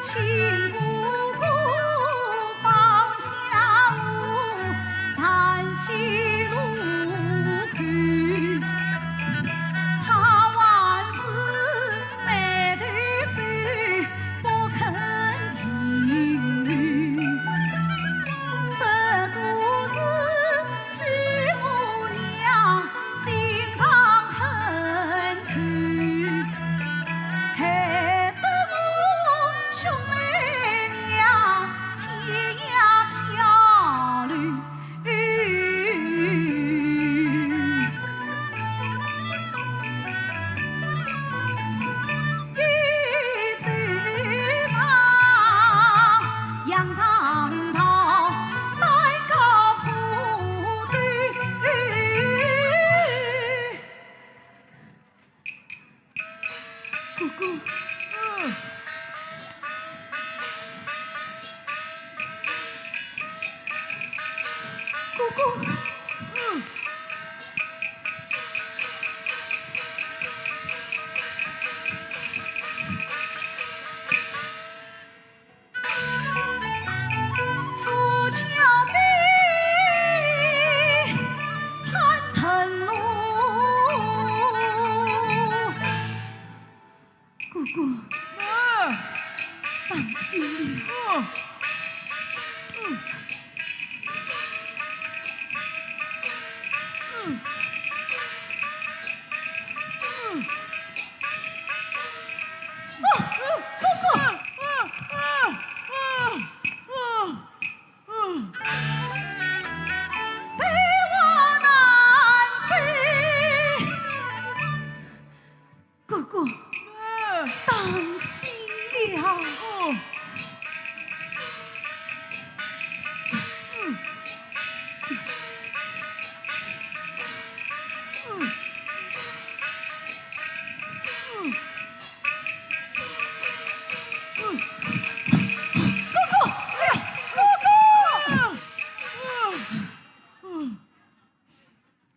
亲姑姑放下我，残西路去。他万事埋头走，不肯停语。这都是继母娘心肠狠毒，害得我兄妹俩天涯飘流。玉簪上杨长桃，山高坡陡。姑姑，姑姑，扶桥边寒藤路，姑姑放心了。陪我南追，姑姑当心了。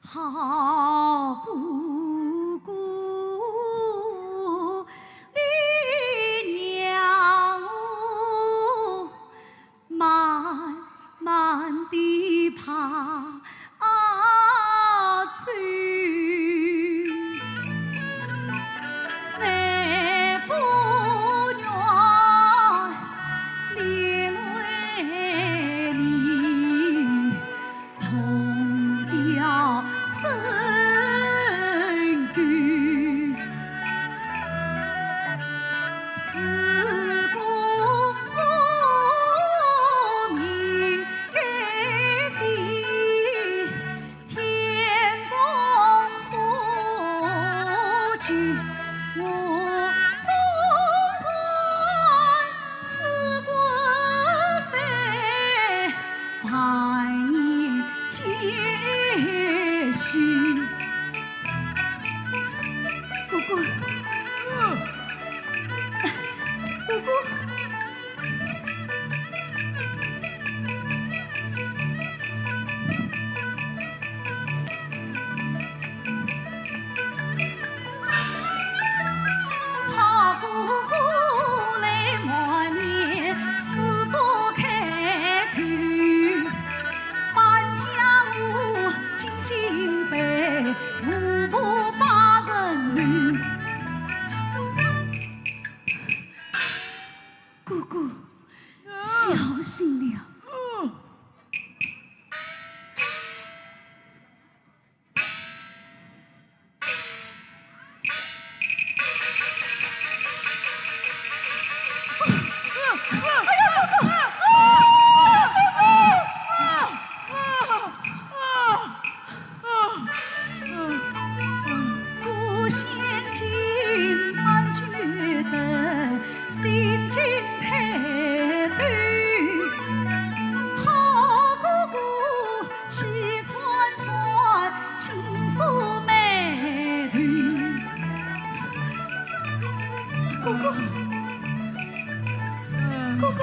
好姑姑，你娘我慢慢地爬走，迈步远，连为你同调深沟。自古无名该姓，天公不惧我忠臣，死过谁盼你接续。姑姑，姑姑，好姑姑来满面，死不开口。搬家我紧紧背，步步80路。姑姑，小心了。古先今番觉得心情太短，好姑姑喜串串情愫眉头。姑姑，姑姑，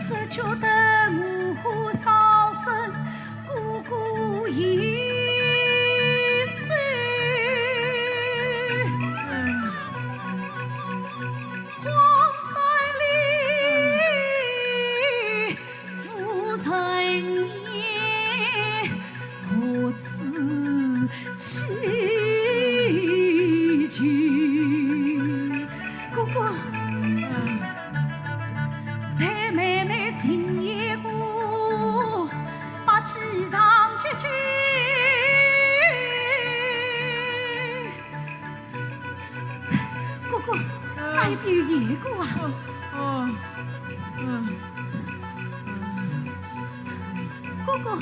这就等我烧身姑姑一生。哪一边有野果啊？哥哥，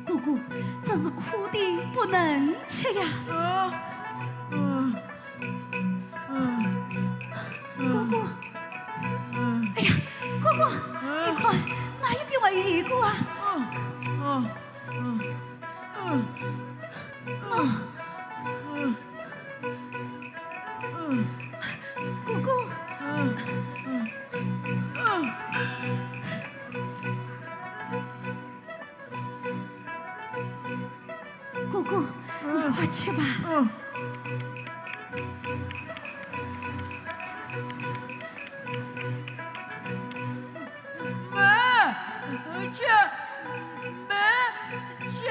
哥哥，这是苦的不能吃呀！哥哥，哎呀，哥哥，你看哪一边还有野果啊？哥哥，哥哥，你快吃吧。下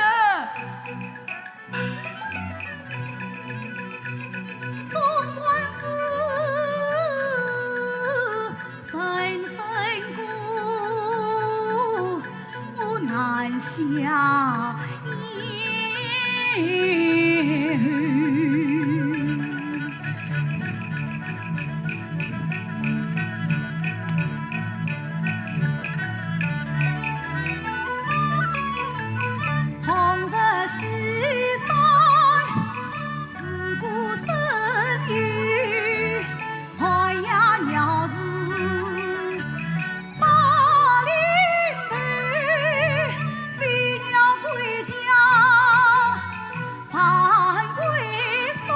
红日西山，自古生于海呀鸟是大领头，飞鸟归家盼归宿，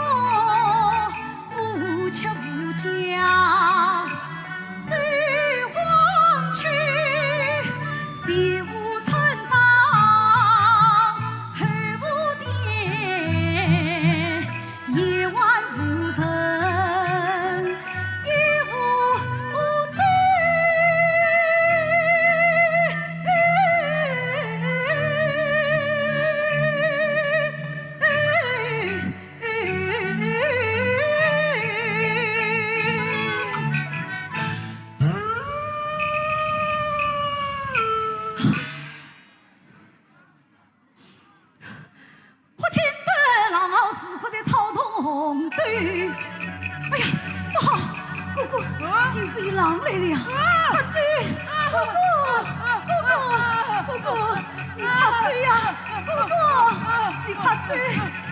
无吃无家追黄去，谁无村上后无殿，夜晚无人夜无醉。我听得狼坳时刻在草丛走，哎呀，不好，哥哥，竟是有狼来了呀！快走，哥哥，哥哥，你快走呀！哥哥，你快走，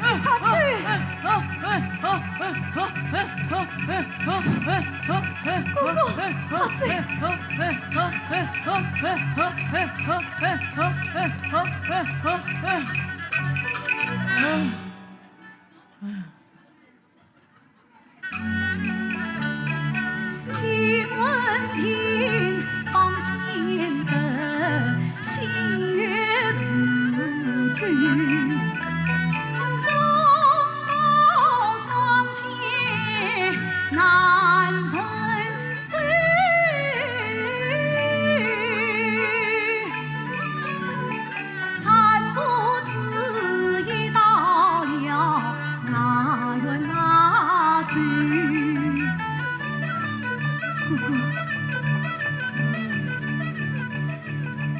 你快走！哥哥，快走！请问听坊间的新月字句，风刀双剑难成随。弹不知一到了哪远哪走。哥哥，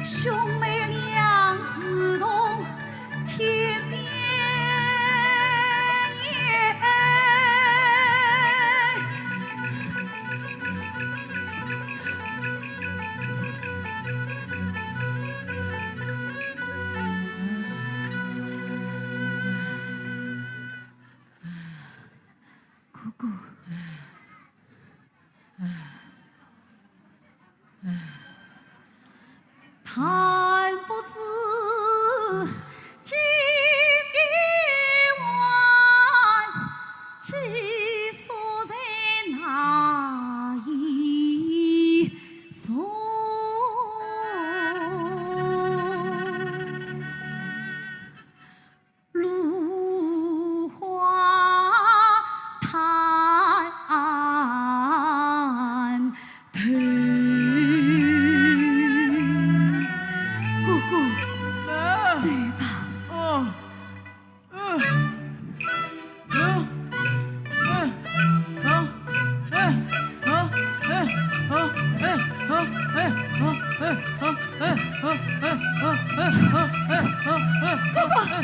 兄妹俩似同天边烟。哥哥，叹不知今夜晚，寄宿在哪一所？芦花潭头。哥哥，